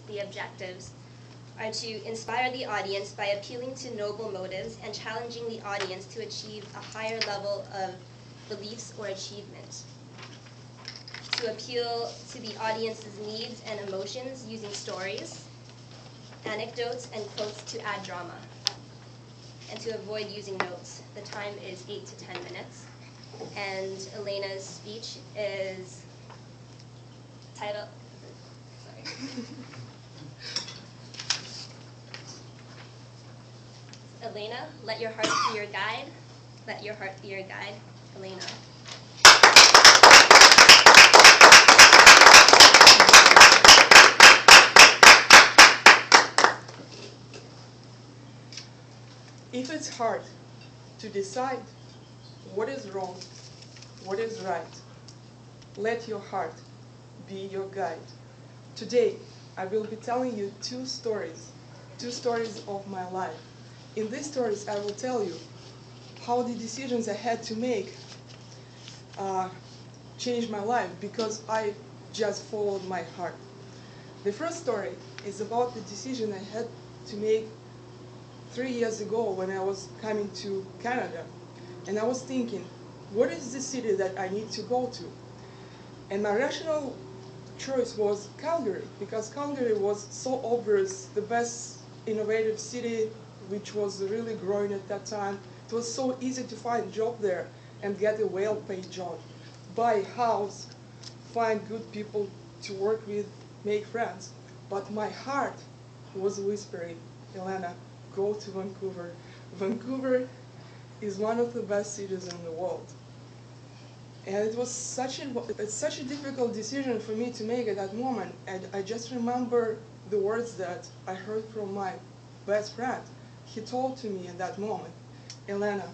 the objectives are to inspire the audience by appealing to noble motives and challenging the audience to achieve a higher level of beliefs or achievement. To appeal to the audience's needs and emotions using stories, anecdotes, and quotes to add drama. And to avoid using notes. The time is 8 to 10 minutes. And Elena's speech is titled, sorry. Elena, let your heart be your guide. Let your heart be your guide. Elena. If it's hard to decide what is wrong, what is right, let your heart be your guide. Today, I will be telling you two stories of my life. In these stories, I will tell you how the decisions I had to make changed my life because I just followed my heart. The first story is about the decision I had to make 3 years ago when I was coming to Canada. And I was thinking, what is the city that I need to go to? And my rational choice was Calgary, because Calgary was so obvious, the best innovative city, which was really growing at that time. It was so easy to find a job there and get a well-paid job. Buy a house, find good people to work with, make friends. But my heart was whispering, Elena, go to Vancouver. Vancouver is one of the best cities in the world. And it was such a difficult decision for me to make at that moment. And I just remember the words that I heard from my best friend. He told to me at that moment, Elena,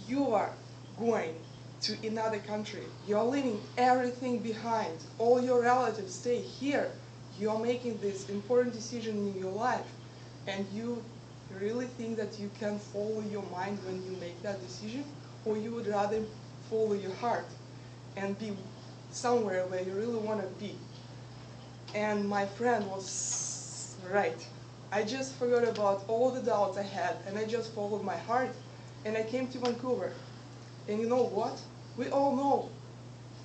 you are going to another country. You are leaving everything behind. All your relatives stay here. You are making this important decision in your life. And you really think that you can follow your mind when you make that decision? Or you would rather follow your heart and be somewhere where you really want to be? And my friend was right. I just forgot about all the doubts I had, and I just followed my heart, and I came to Vancouver. And you know what? We all know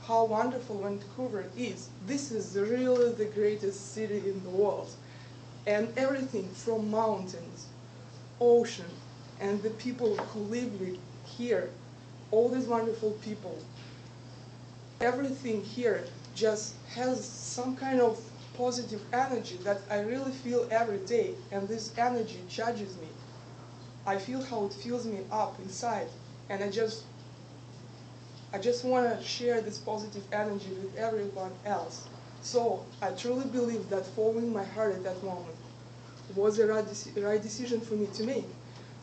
how wonderful Vancouver is. This is really the greatest city in the world. And everything from mountains, ocean, and the people who live here, all these wonderful people, everything here just has some kind of positive energy that I really feel every day, and this energy charges me. I feel how it fills me up inside, and I just want to share this positive energy with everyone else. So I truly believe that following my heart at that moment was the right decision for me to make.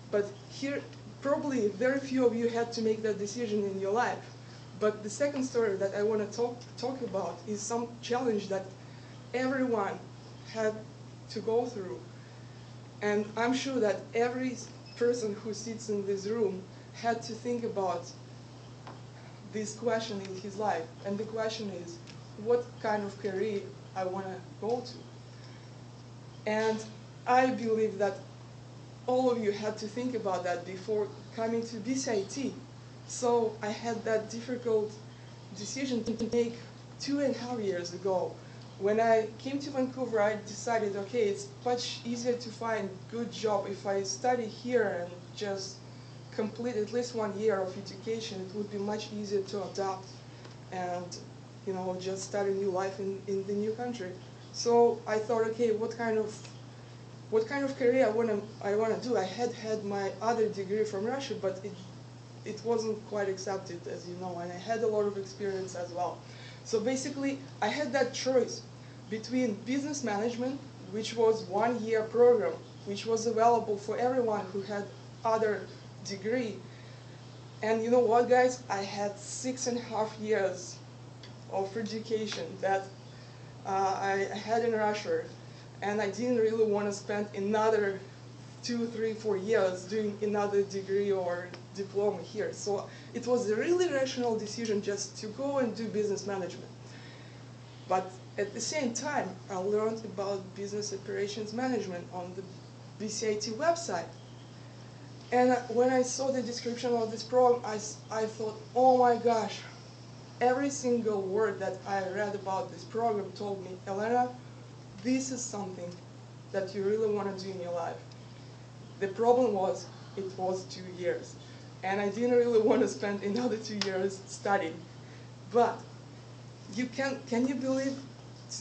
But here, probably very few of you had to make that decision in your life. But the second story that I want to talk about is some challenge that everyone had to go through. And I'm sure that every person who sits in this room had to think about this question in his life. And the question is, what kind of career I want to go to? And I believe that all of you had to think about that before coming to BCIT. So I had that difficult decision to make 2.5 years ago. When I came to Vancouver, I decided, okay, it's much easier to find a good job if I study here and just complete at least 1 year of education. It would be much easier to adapt and, just start a new life in the new country. So I thought, okay, what kind of career I want to do? I had my other degree from Russia, but it wasn't quite accepted, as you know, and I had a lot of experience as well. So basically, I had that choice between business management, which was 1 year program, which was available for everyone who had other degree. And you know what, guys? I had 6.5 years of education that I had in Russia, and I didn't really want to spend another 2, 3, 4 years doing another degree or diploma here. So it was a really rational decision just to go and do business management. But at the same time, I learned about business operations management on the BCIT website. And when I saw the description of this program, I thought, oh my gosh, every single word that I read about this program told me, Elena, this is something that you really want to do in your life. The problem was, it was 2 years. And I didn't really want to spend another 2 years studying. But can you believe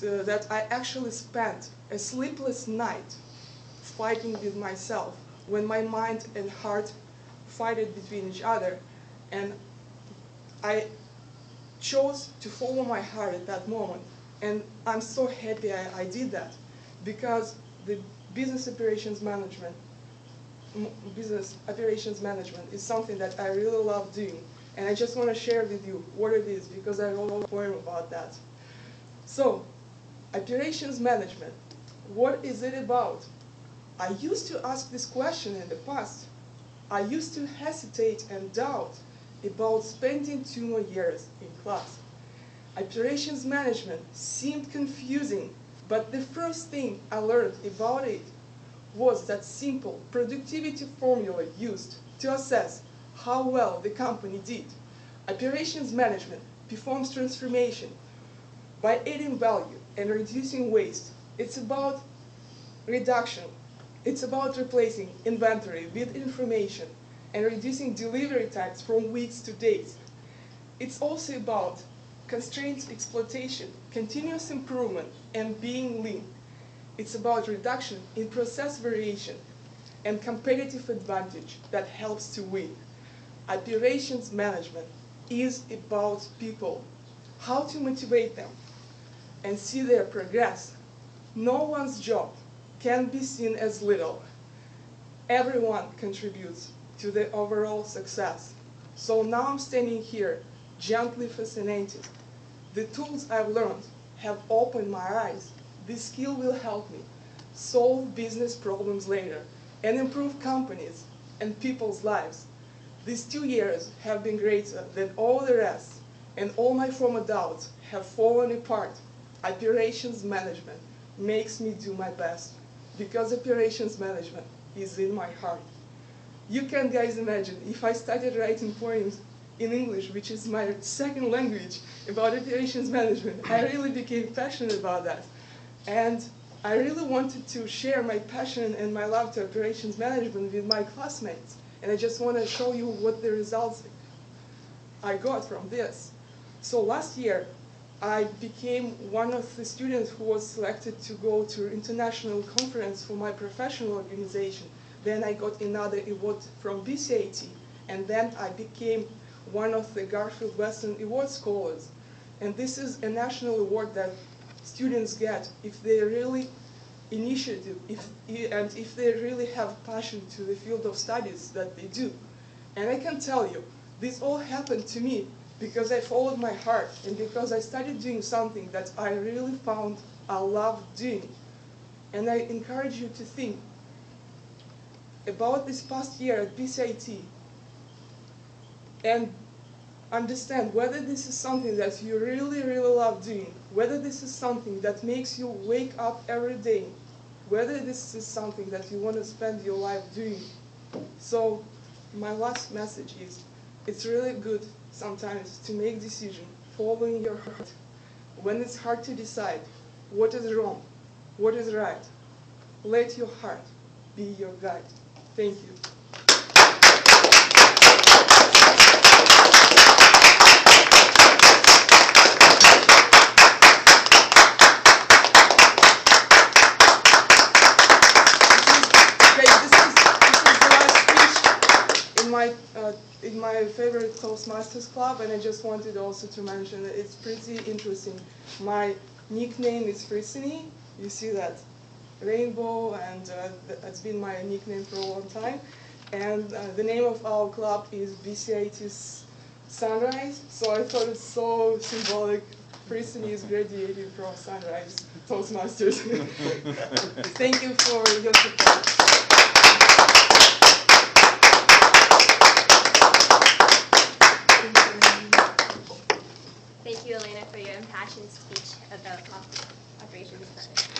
that I actually spent a sleepless night fighting with myself when my mind and heart fight between each other, and I chose to follow my heart at that moment. And I'm so happy I did that, because the business operations management is something that I really love doing. And I just want to share with you what it is, because I wrote a poem about that. So, operations management, what is it about? I used to ask this question in the past. I used to hesitate and doubt about spending 2 more years in class. Operations management seemed confusing, but the first thing I learned about it was that simple productivity formula used to assess how well the company did. Operations management performs transformation by adding value and reducing waste. It's about reduction. It's about replacing inventory with information and reducing delivery times from weeks to days. It's also about constraints exploitation, continuous improvement, and being lean. It's about reduction in process variation and competitive advantage that helps to win. Operations management is about people, how to motivate them and see their progress. No one's job can be seen as little. Everyone contributes to the overall success. So now I'm standing here, gently fascinated. The tools I've learned have opened my eyes. This skill will help me solve business problems later and improve companies and people's lives. These 2 years have been greater than all the rest, and all my former doubts have fallen apart. Operations management makes me do my best, because operations management is in my heart. You can, guys, imagine if I started writing poems in English, which is my second language, about operations management. I really became passionate about that. And I really wanted to share my passion and my love to operations management with my classmates. And I just want to show you what the results I got from this. So last year, I became one of the students who was selected to go to an international conference for my professional organization. Then I got another award from BCIT, and then I became one of the Garfield Western Award scholars. And this is a national award that students get if they really initiative, and if they really have passion to the field of studies that they do. And I can tell you, this all happened to me because I followed my heart and because I started doing something that I really found I loved doing. And I encourage you to think about this past year at BCIT and understand whether this is something that you really, really love doing, whether this is something that makes you wake up every day, whether this is something that you want to spend your life doing. So my last message is, it's really good sometimes to make decisions following your heart. When it's hard to decide what is wrong, what is right, let your heart be your guide. Thank you. In my favorite Toastmasters club, and I just wanted also to mention that it's pretty interesting. My nickname is Frissini. You see that rainbow, and that's been my nickname for a long time. And the name of our club is BCIT's Sunrise, so I thought it's so symbolic. Frissini is graduating from Sunrise Toastmasters. Thank you for your support. Thank you, Elena, for your impassioned speech about operations planning.